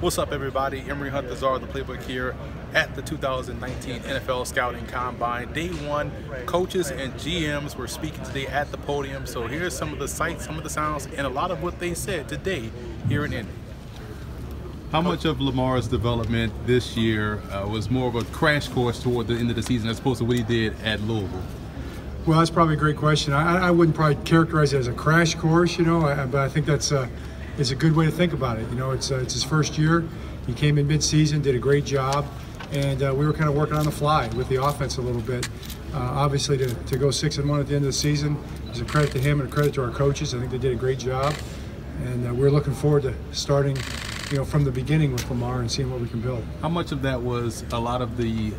What's up, everybody? Emery Hunt the Czar, the playbook here at the 2019 NFL Scouting Combine. Day one, coaches and GMs were speaking today at the podium. So here's some of the sights, some of the sounds, and a lot of what they said today here in Indy. How much of Lamar's development this year was more of a crash course toward the end of the season as opposed to what he did at Louisville? Well, that's probably a great question. I wouldn't probably characterize it as a crash course, but I think that's it's a good way to think about it. It's his first year. He came in mid-season, did a great job, and we were kind of working on the fly with the offense a little bit. Obviously, to go 6-1 at the end of the season is a credit to him and a credit to our coaches. I think they did a great job, and we're looking forward to starting, from the beginning with Lamar and seeing what we can build. How much of that was a lot of the,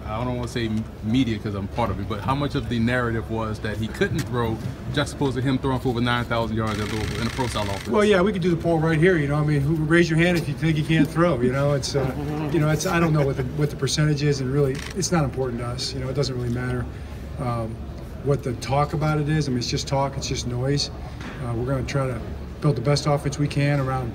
I don't want to say media because I'm part of it, but how much of the narrative was that he couldn't throw, juxtaposed to him throwing for over 9,000 yards at Louisville in a pro-style offense? Well, yeah, we could do the poll right here. Raise your hand if you think he can't throw. It's I don't know what the percentage is, and really, it's not important to us. It doesn't really matter what the talk about it is. It's just talk. It's just noise. We're going to try to build the best offense we can around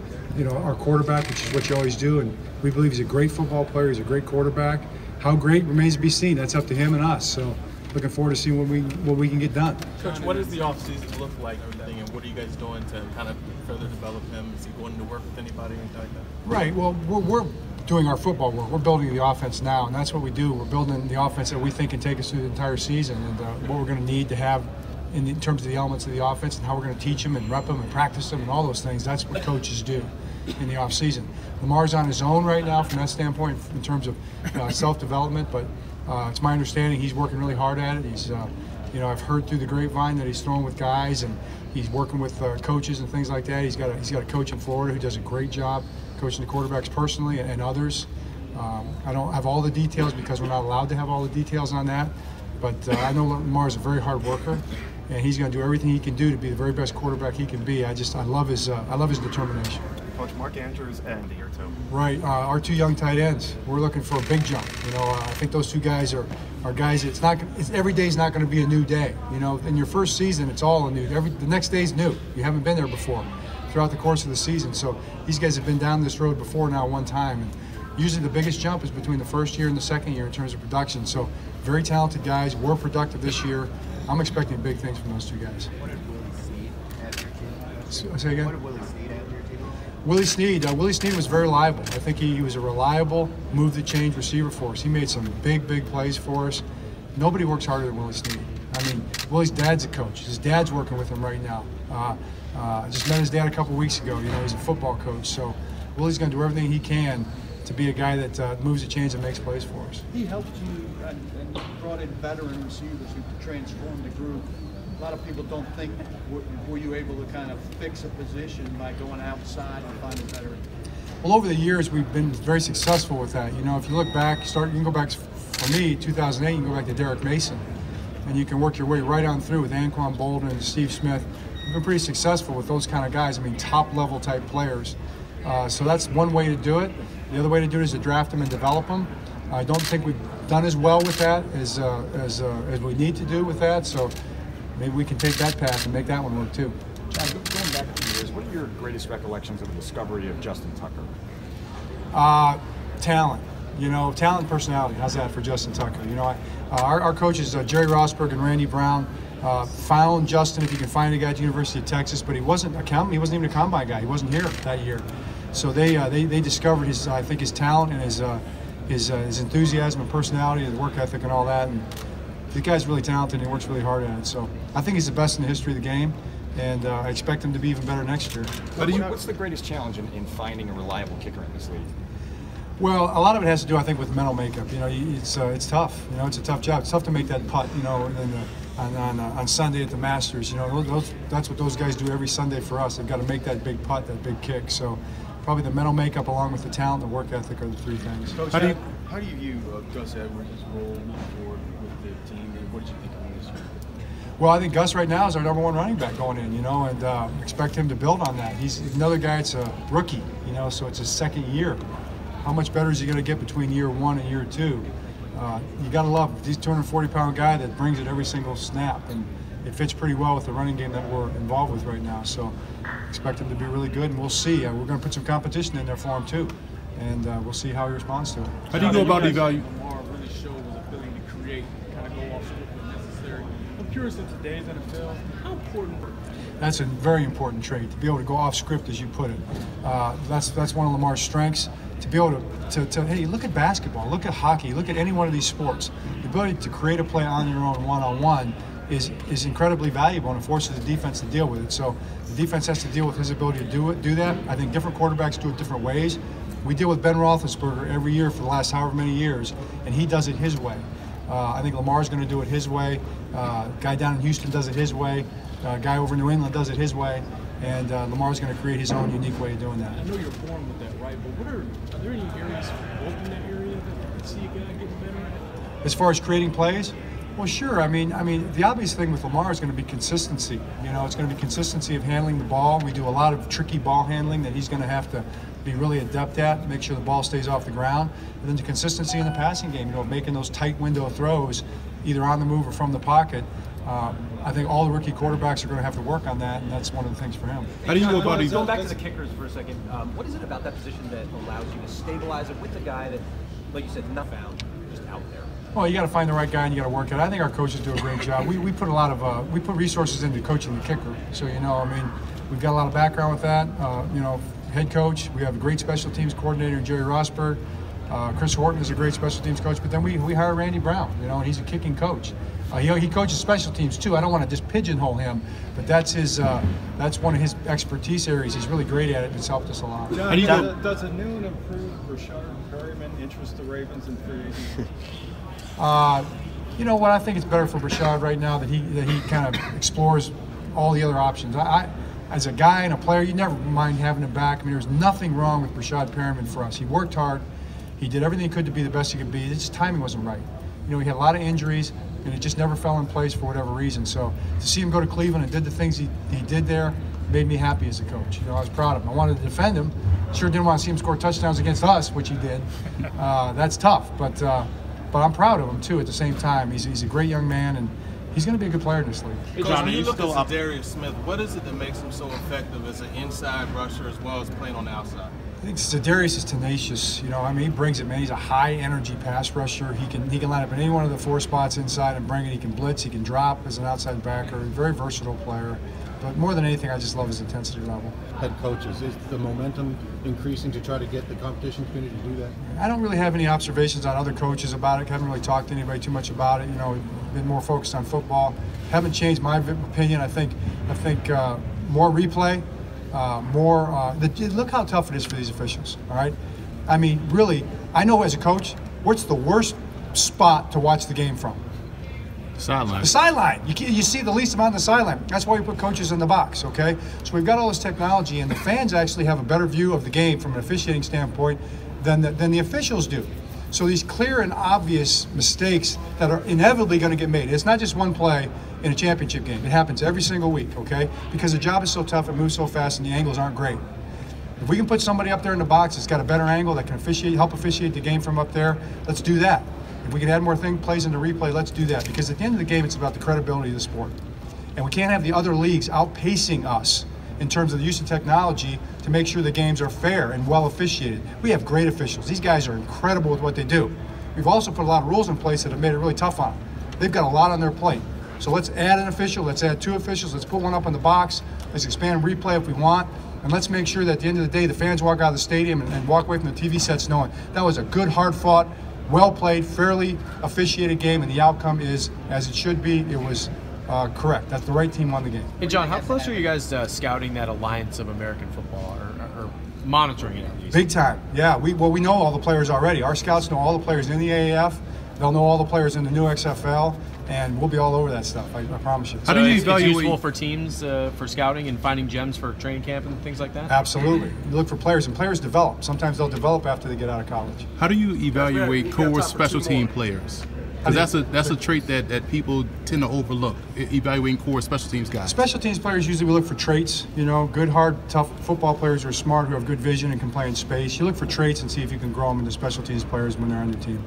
our quarterback, which is what you always do, and we believe he's a great football player. He's a great quarterback. How great remains to be seen. That's up to him and us. So, looking forward to seeing what we can get done. Coach, what does the offseason look like, and what are you guys doing to kind of further develop him? Is he going to work with anybody or anything like that? Right. Well, we're doing our football work. We're building the offense now, and that's what we do. We're building the offense that we think can take us through the entire season, and what we're going to need to have in terms of the elements of the offense and how we're going to teach them and rep them and practice them and all those things. That's what coaches do in the offseason. Lamar's on his own right now from that standpoint in terms of self-development, but it's my understanding he's working really hard at it. He's, I've heard through the grapevine that he's throwing with guys and he's working with coaches and things like that. He's got a coach in Florida who does a great job coaching the quarterbacks personally and others. I don't have all the details because we're not allowed to have all the details on that, but I know Lamar's a very hard worker, and he's going to do everything he can do to be the very best quarterback he can be. I love his determination. Coach, Mark Andrews and the year two. Right, our two young tight ends. We're looking for a big jump. I think those two guys are guys. Every day's not going to be a new day. In your first season, it's all a new. The next day's new. You haven't been there before throughout the course of the season. So these guys have been down this road before now one time. And usually the biggest jump is between the first year and the second year in terms of production. So very talented guys. We're productive this year. I'm expecting big things from those two guys. What did Willie Snead add to your team? Say again? What did Willie Snead add to your team? Willie Snead was very reliable. I think he was a reliable, move-the-change receiver for us. He made some big plays for us. Nobody works harder than Willie Snead. Willie's dad's a coach. His dad's working with him right now. I just met his dad a couple weeks ago. He's a football coach. So Willie's going to do everything he can to be a guy that moves the chains and makes plays for us. He helped you and brought in veteran receivers who transformed the group. A lot of people don't think, were you able to kind of fix a position by going outside and finding veteran? Well, over the years, we've been very successful with that. If you look back, you can go back, for me, 2008, you can go back to Derek Mason, and you can work your way right on through with Anquan Bolden and Steve Smith. We've been pretty successful with those kind of guys. Top-level type players. So that's one way to do it. The other way to do it is to draft them and develop them. I don't think we've done as well with that as we need to do with that. So maybe we can take that path and make that one work too. John, going back a few years, what are your greatest recollections of the discovery of Justin Tucker? Talent. Talent and personality. How's that for Justin Tucker? Our coaches, Jerry Rossberg and Randy Brown, found Justin, if you can find a guy at the University of Texas, but he wasn't even a combine guy. He wasn't here that year. So they discovered his talent and his enthusiasm and personality and work ethic and all that. And the guy's really talented and he works really hard at it. So I think he's the best in the history of the game, and I expect him to be even better next year. What's the greatest challenge in finding a reliable kicker in this league? Well, a lot of it has to do, I think, with mental makeup. It's tough. It's a tough job. It's tough to make that putt. On Sunday at the Masters. That's what those guys do every Sunday for us. They've got to make that big putt, that big kick. So probably the mental makeup along with the talent and the work ethic are the three things. Coach, how do you view Gus Edwards' role moving forward with the team, and what did you think of him this year? Well, I think Gus right now is our #1 running back going in, and expect him to build on that. He's another guy that's a rookie, so it's his second year. How much better is he going to get between year one and year two? You got to love it. He's a 240-pound guy that brings it every single snap, and it fits pretty well with the running game that we're involved with right now. So expect him to be really good, and we'll see. We're going to put some competition in there for him too, and we'll see how he responds to it. How do you go about evaluating? Lamar really showed his ability to create, kind of go off script when necessary. I'm curious, in today's NFL, how important? That's a very important trait, to be able to go off script, as you put it. That's one of Lamar's strengths. To be able to hey, look at basketball, look at hockey, look at any one of these sports. The ability to create a play on your own one-on-one is incredibly valuable, and it forces the defense to deal with it. So the defense has to deal with his ability to do that. I think different quarterbacks do it different ways. We deal with Ben Roethlisberger every year for the last however many years, and he does it his way. I think Lamar's going to do it his way. Guy down in Houston does it his way. Guy over in New England does it his way. And Lamar's going to create his own unique way of doing that. I know you're born with that, right? But are there any areas both in that area that you can see a guy getting better at? As far as creating plays, well, sure. I mean, the obvious thing with Lamar is going to be consistency. You know, it's going to be consistency of handling the ball. We do a lot of tricky ball handling that he's going to have to be really adept at, make sure the ball stays off the ground. And then the consistency in the passing game, you know, making those tight window throws, either on the move or from the pocket. I think all the rookie quarterbacks are going to have to work on that, and that's one of the things for him. How do you go about Going back to the kickers for a second, what is it about that position that allows you to stabilize it with the guy that, like you said, not found, just out there? Well, you got to find the right guy and you got to work it. I think our coaches do a great job. We put a lot of we put resources into coaching the kicker. So we've got a lot of background with that. Head coach. We have a great special teams coordinator, Jerry Rosberg. Chris Horton is a great special teams coach. But then we hire Randy Brown. And he's a kicking coach. He coaches special teams too. I don't want to just pigeonhole him, but that's one of his expertise areas. He's really great at it. It's helped us a lot. John, does a new and improved Rashard Perryman interest the Ravens in free agency? You know what? I think it's better for Rashard right now that he kind of explores all the other options. As a guy and a player, you never mind having him back. I mean, there's nothing wrong with Rashard Perryman for us. He worked hard. He did everything he could to be the best he could be. His timing wasn't right. He had a lot of injuries, and it just never fell in place for whatever reason. So to see him go to Cleveland and did the things he did there made me happy as a coach. I was proud of him. I wanted to defend him. Sure didn't want to see him score touchdowns against us, which he did. That's tough, but I'm proud of him too. At the same time, he's a great young man, and he's going to be a good player in this league. Hey, John, when you look at Darius Smith, what is it that makes him so effective as an inside rusher as well as playing on the outside? I think Darius is tenacious. He brings it, man. He's a high-energy pass rusher. He can line up in any one of the 4 spots inside and bring it. He can blitz. He can drop as an outside backer. Very versatile player. But more than anything, I just love his intensity level. Head coaches, is the momentum increasing to try to get the competition community to do that? I don't really have any observations on other coaches about it. Haven't really talked to anybody too much about it. Been more focused on football. Haven't changed my opinion. I think more replay. Look how tough it is for these officials, all right? I mean, really, I know as a coach, what's the worst spot to watch the game from? Sideline. The sideline. You see the least amount of the sideline. That's why we put coaches in the box, okay? So we've got all this technology, and the fans actually have a better view of the game from an officiating standpoint than the officials do. So these clear and obvious mistakes that are inevitably going to get made. It's not just one play in a championship game. It happens every single week, okay? Because the job is so tough, it moves so fast, and the angles aren't great. If we can put somebody up there in the box that's got a better angle that can help officiate the game from up there, let's do that. If we can add more plays in the replay, let's do that. Because at the end of the game, it's about the credibility of the sport. And we can't have the other leagues outpacing us in terms of the use of technology to make sure the games are fair and well officiated. We have great officials. These guys are incredible with what they do. We've also put a lot of rules in place that have made it really tough on them. They've got a lot on their plate. So let's add an official, let's add 2 officials, let's put one up in the box, let's expand replay if we want, and let's make sure that at the end of the day, the fans walk out of the stadium and walk away from the TV sets knowing that was a good, hard-fought, well-played, fairly officiated game, and the outcome is, as it should be, it was correct. That's the right team won the game. Hey, John, how close are you guys scouting that alliance of American football or monitoring it at least? Big time, yeah. We know all the players already. Our scouts know all the players in the AAF. They'll know all the players in the new XFL, and we'll be all over that stuff, I promise you. So it's useful for teams for scouting and finding gems for training camp and things like that? Absolutely. You look for players, and players develop. Sometimes they'll develop after they get out of college. How do you evaluate core special team players? Because that's a trait that people tend to overlook, evaluating core special teams guys. Special teams players, usually we look for traits, good, hard, tough football players who are smart, who have good vision and can play in space. You look for traits and see if you can grow them into special teams players when they're on your team.